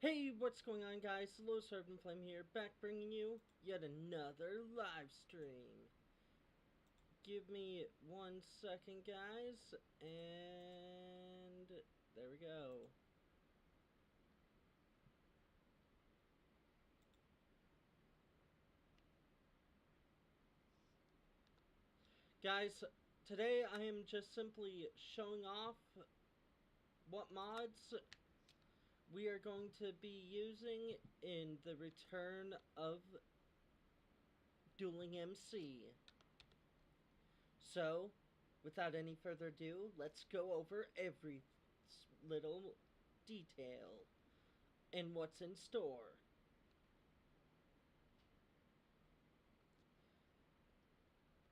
Hey, what's going on, guys? Low Serpent Flame here, back bringing you yet another live stream. Give me 1 second, guys, and there we go. Guys, today I am just simply showing off what mods we are going to be using in the return of DuelingMC. So, without any further ado, let's go over every little detail and what's in store.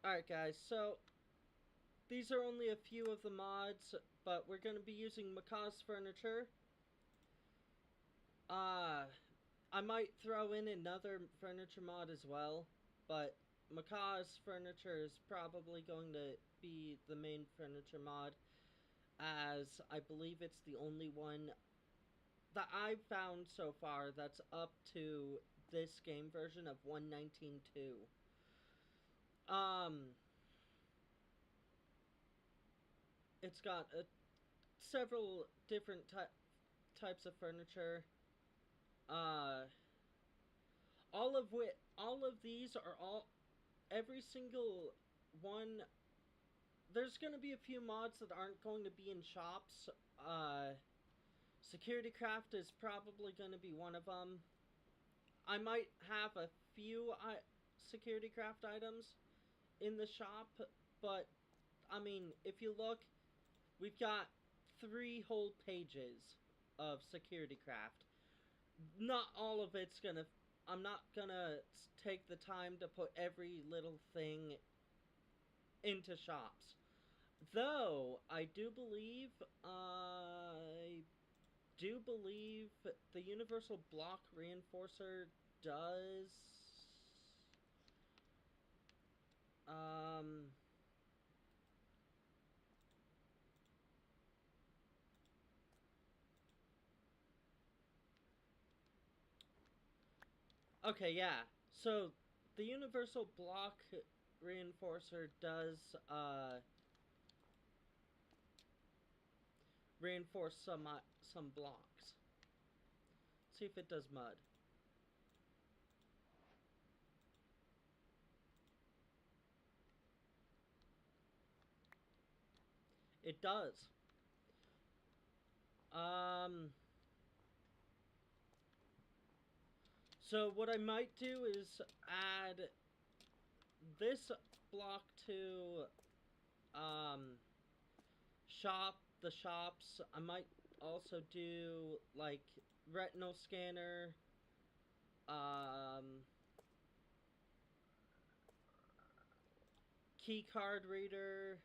Alright guys, so these are only a few of the mods, but we're going to be using Macaw's furniture. I might throw in another furniture mod as well, but Macaw's furniture is probably going to be the main furniture mod, as I believe it's the only one that I've found so far that's up to this game version of 1.19.2. It's got several different types of furniture. Uh, all of these are every single one. There's gonna be a few mods that aren't going to be in shops. Security craft is probably gonna be one of them. I might have a few security craft items in the shop, but I mean, if you look, we've got 3 whole pages of security craft. Not all of it's gonna. I'm not gonna take the time to put every little thing into shops. Though I do believe the universal block reinforcer does okay, yeah. So the universal block reinforcer does reinforce some blocks. See if it does mud. It does. So what I might do is add this block to the shops. I might also do like retinal scanner, key card reader.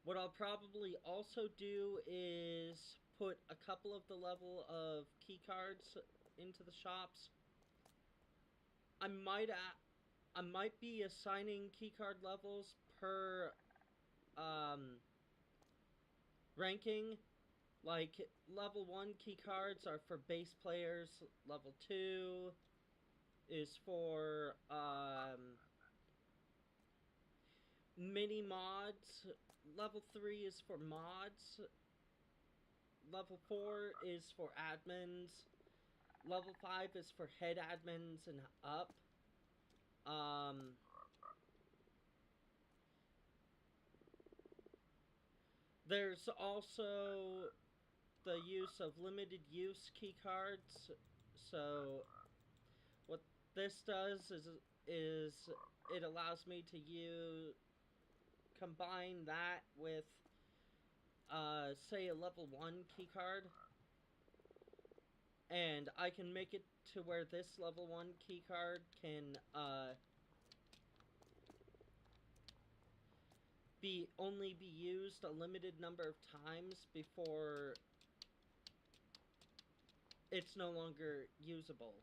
What I'll probably also do is put a couple of the level of key cards into the shops. I might be assigning keycard levels per ranking. Like, level 1 keycards are for base players, level 2 is for mini mods, level 3 is for mods, level 4 is for admins, level 5 is for head admins and up. There's also the use of limited use keycards. So what this does is it allows me to combine that with say a level 1 keycard, and I can make it to where this level 1 keycard can only be used a limited number of times before it's no longer usable.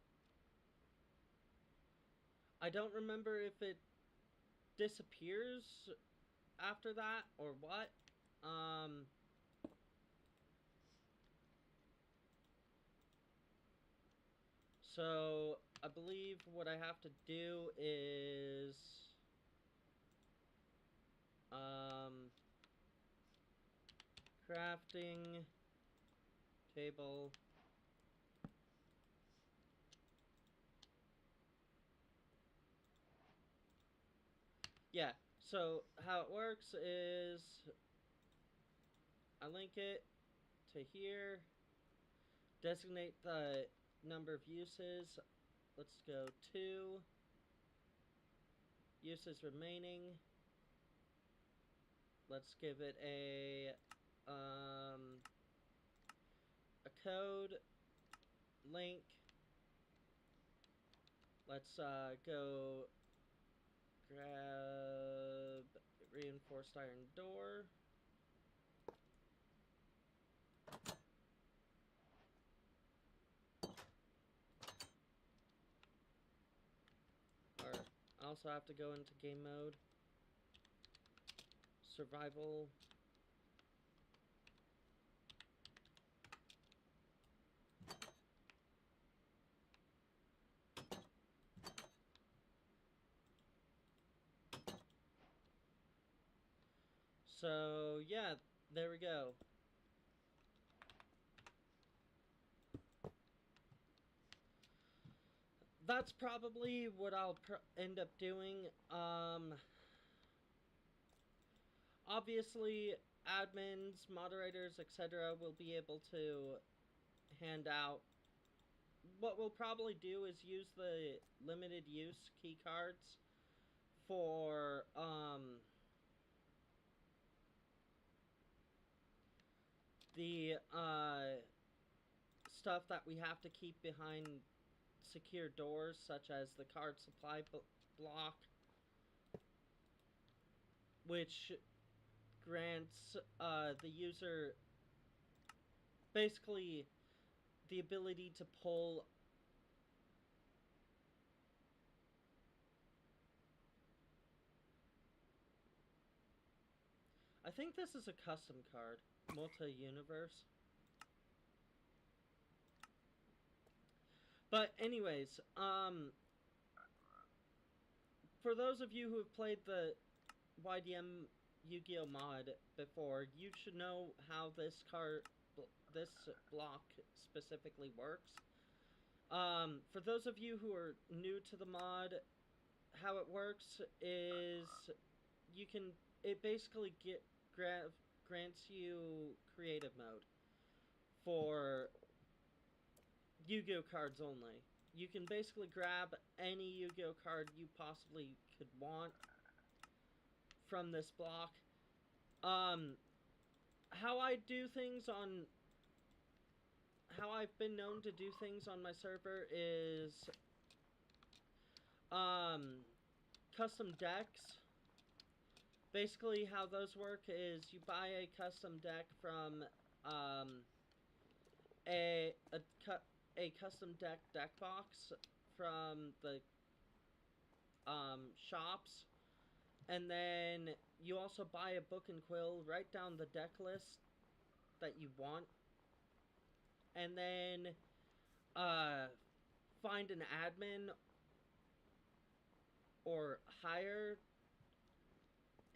I don't remember if it disappears after that or what. So I believe what I have to do is crafting table. Yeah, so how it works is I link it to here, designate the number of uses. Let's go 2 uses remaining. Let's give it a code link. Let's go grab reinforced iron door. Or I also have to go into game mode. Survival. So yeah, there we go. That's probably what I'll end up doing. Obviously, admins, moderators, etc. will be able to hand out. What we'll probably do is use the limited use key cards for the stuff that we have to keep behind secure doors, such as the card supply block, which grants the user basically the ability to pull I think this is a custom card, multi-universe. But anyways, for those of you who have played the YDM Yu-Gi-Oh mod before, you should know how this block specifically works. For those of you who are new to the mod, how it works is it basically grants you creative mode for Yu-Gi-Oh cards only. You can basically grab any Yu-Gi-Oh card you possibly could want from this block. How I've been known to do things on my server is custom decks. Basically, how those work is you buy a custom deck from a custom deck box from the shops, and then you also buy a book and quill, write down the deck list that you want, and then find an admin or hire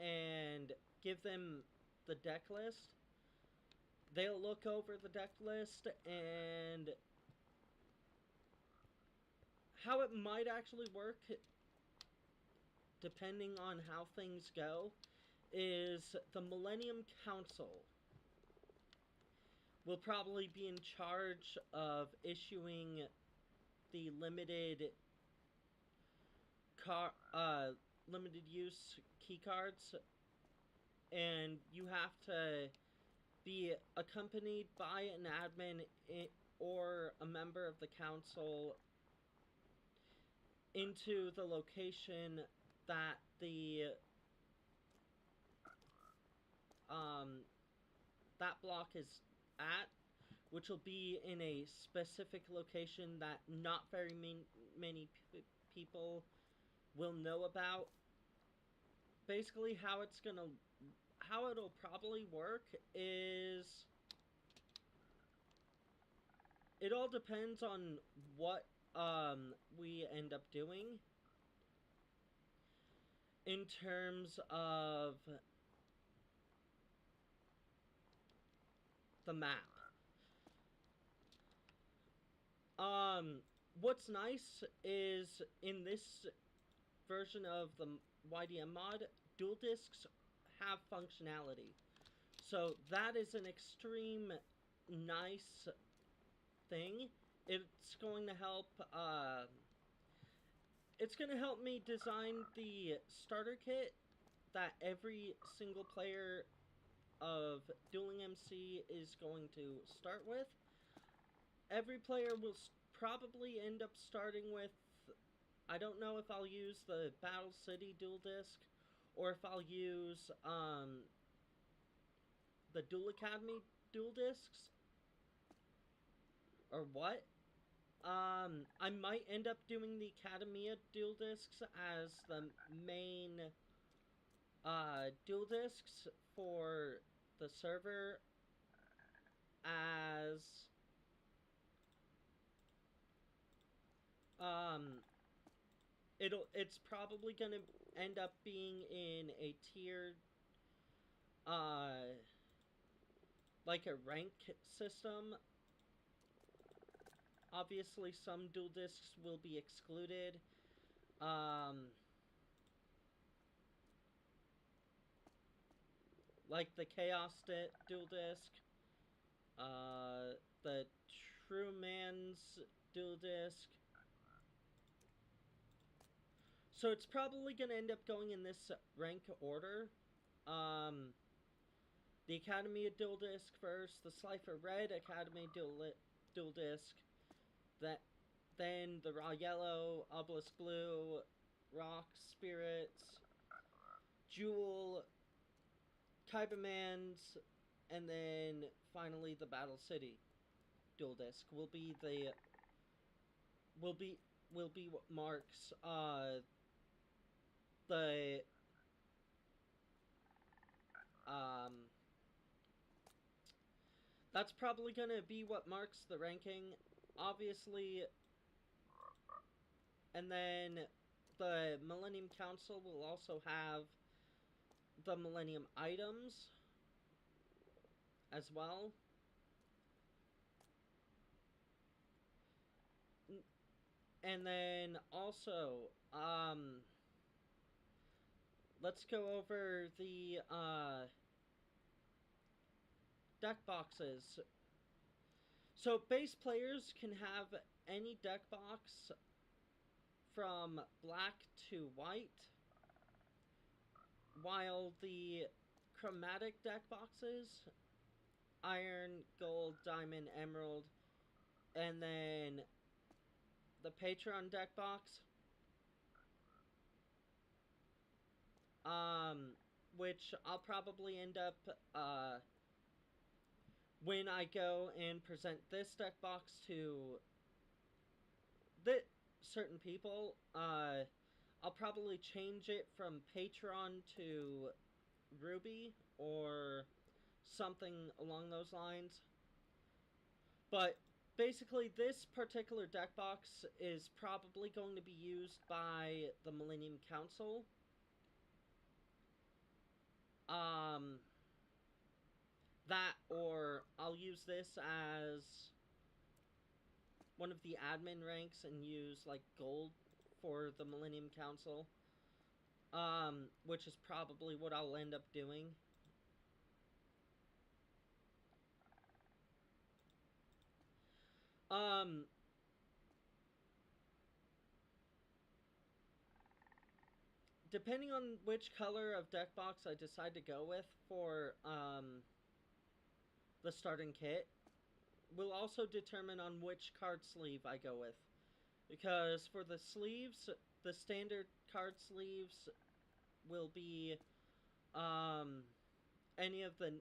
and give them the deck list. They'll look over the deck list, and how it might actually work, depending on how things go, is the Millennium Council will probably be in charge of issuing the limited use key cards, and you have to be accompanied by an admin or a member of the council into the location that that block is at, which will be in a specific location that not very many people will know about. Basically, how it'll probably work is it all depends on what we end up doing in terms of the map. What's nice is in this version of the YDM mod, dual discs have functionality. So that is an extreme nice thing. It's going to help me design the starter kit that every single player of DuelingMC is going to start with. Every player will probably end up starting with, I don't know if I'll use the Battle City dual disc or if I'll use the Duel Academy dual discs or what. I might end up doing the Academia dual discs as the main dual discs for the server, as it's probably gonna end up being in a tiered like a rank system. Obviously some dual discs will be excluded. Like the Chaos dual disc, the True Man's dual disc. So it's probably going to end up going in this rank order. The Academy dual disc first, the Slifer Red Academy dual disc, then the Raw Yellow, Obelisk Blue, Rock Spirits, Jewel, Kaibaman's, and then finally the Battle City dual disc will be what marks the that's probably gonna be what marks the ranking, obviously. And then the Millennium Council will also have the Millennium items as well. And then also, let's go over the deck boxes. So base players can have any deck box from black to white, while the chromatic deck boxes, iron, gold, diamond, emerald, and then the Patreon deck box, which I'll probably end up, when I go and present this deck box to certain people, I'll probably change it from Patreon to Ruby or something along those lines. But basically this particular deck box is probably going to be used by the Millennium Council. That, or I'll use this as one of the admin ranks and use like gold for the Millennium Council, which is probably what I'll end up doing. Depending on which color of deck box I decide to go with for the starting kit will also determine on which card sleeve I go with. Because for the sleeves, the standard card sleeves will be any of the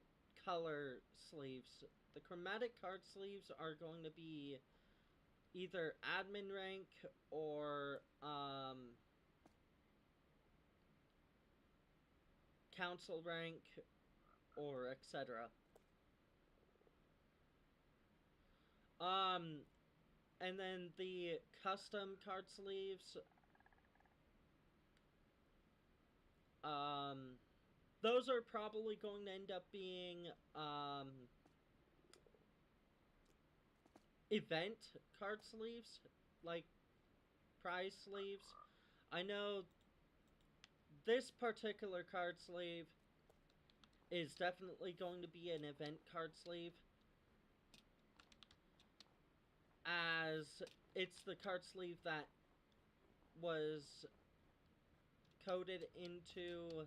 color sleeves. The chromatic card sleeves are going to be either admin rank or council rank or etc. and then the custom card sleeves, those are probably going to end up being, event card sleeves, like prize sleeves. I know this particular card sleeve is definitely going to be an event card sleeve, as it's the card sleeve that was coded into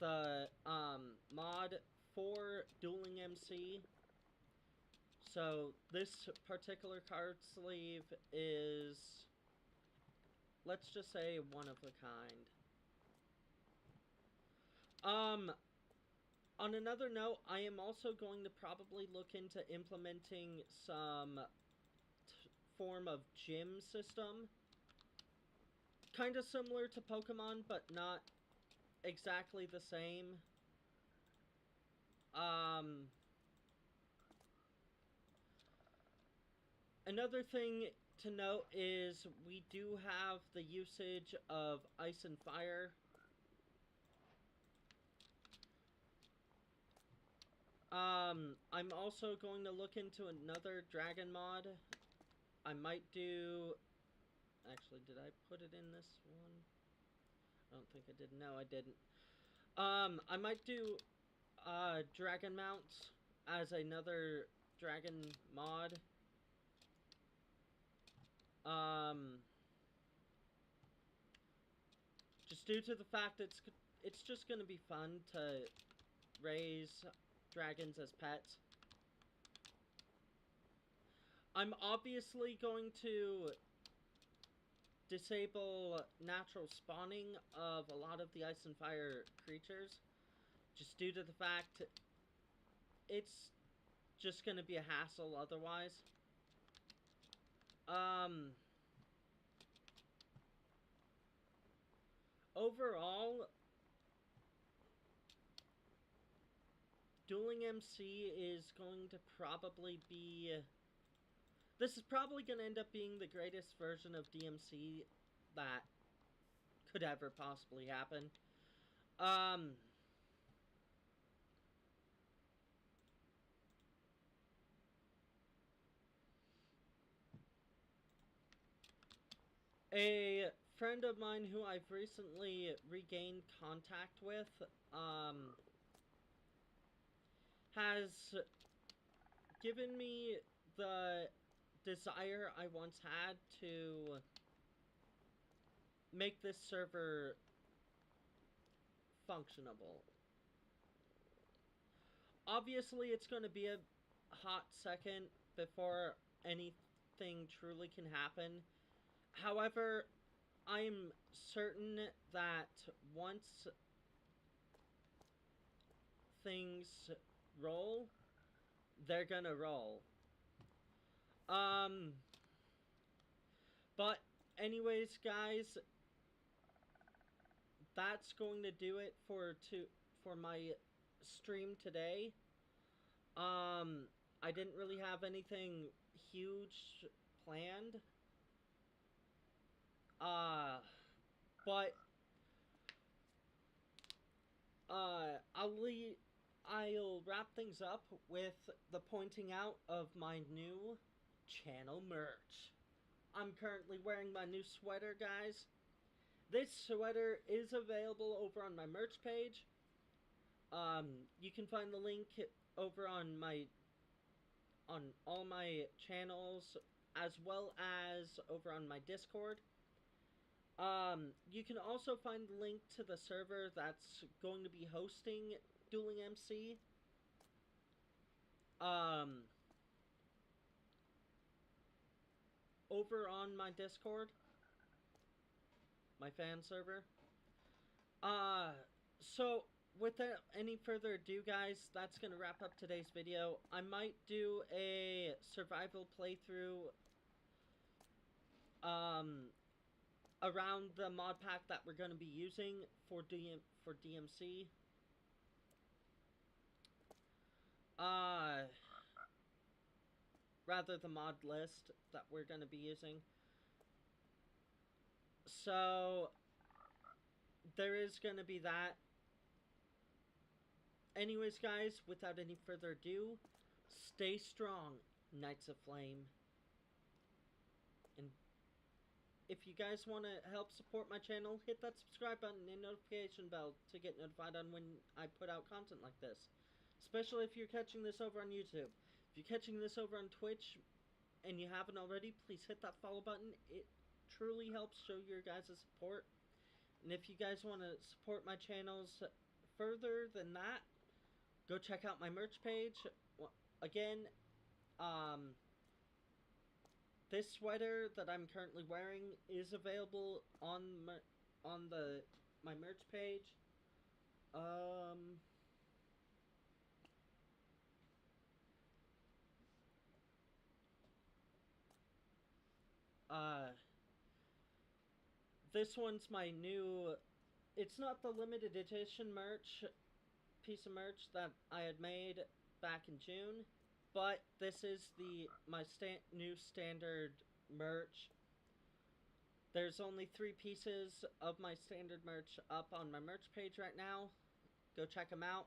the mod for DuelingMC. So this particular card sleeve is, let's just say, one of a kind. On another note, I am also going to probably look into implementing some form of gym system. Kind of similar to Pokemon, but not exactly the same. Another thing to note is we do have the usage of Ice and Fire. I'm also going to look into another Dragon mod. I might do... Actually, did I put it in this one? I don't think I did. No, I didn't. I might do Dragon Mounts as another Dragon mod. Just due to the fact it's just gonna be fun to raise dragons as pets. I'm obviously going to disable natural spawning of a lot of the Ice and Fire creatures, just due to the fact it's just gonna be a hassle otherwise. Overall, DuelingMC is going to probably be... This is probably going to end up being the greatest version of DMC that could ever possibly happen. A friend of mine who I've recently regained contact with, has given me the desire I once had to make this server functionable. Obviously, it's going to be a hot second before anything truly can happen. However, I'm certain that once things roll, they're gonna roll. But anyways, guys, that's going to do it for my stream today. I didn't really have anything huge planned. But I'll wrap things up with the pointing out of my new channel merch. I'm currently wearing my new sweater, guys. This sweater is available over on my merch page. You can find the link over on all my channels, as well as over on my Discord. You can also find the link to the server that's going to be hosting DuelingMC. Over on my Discord, my fan server. So without any further ado, guys, that's gonna wrap up today's video. I might do a survival playthrough around the mod pack that we're gonna be using for DMC. rather the mod list that we're going to be using. So there is going to be that. Anyways, guys, without any further ado, stay strong, Knights of Flame. And if you guys want to help support my channel, hit that subscribe button and notification bell to get notified on when I put out content like this. Especially if you're catching this over on YouTube. If you're catching this over on Twitch and you haven't already, please hit that follow button. It truly helps show your guys' support. And if you guys want to support my channels further than that, go check out my merch page. Again, this sweater that I'm currently wearing is available on my merch page. This one's my new. It's not the limited edition piece of merch that I had made back in June, but this is my new standard merch. There's only 3 pieces of my standard merch up on my merch page right now. Go check them out.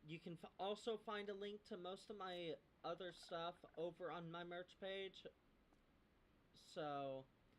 You can also find a link to most of my other stuff over on my merch page. So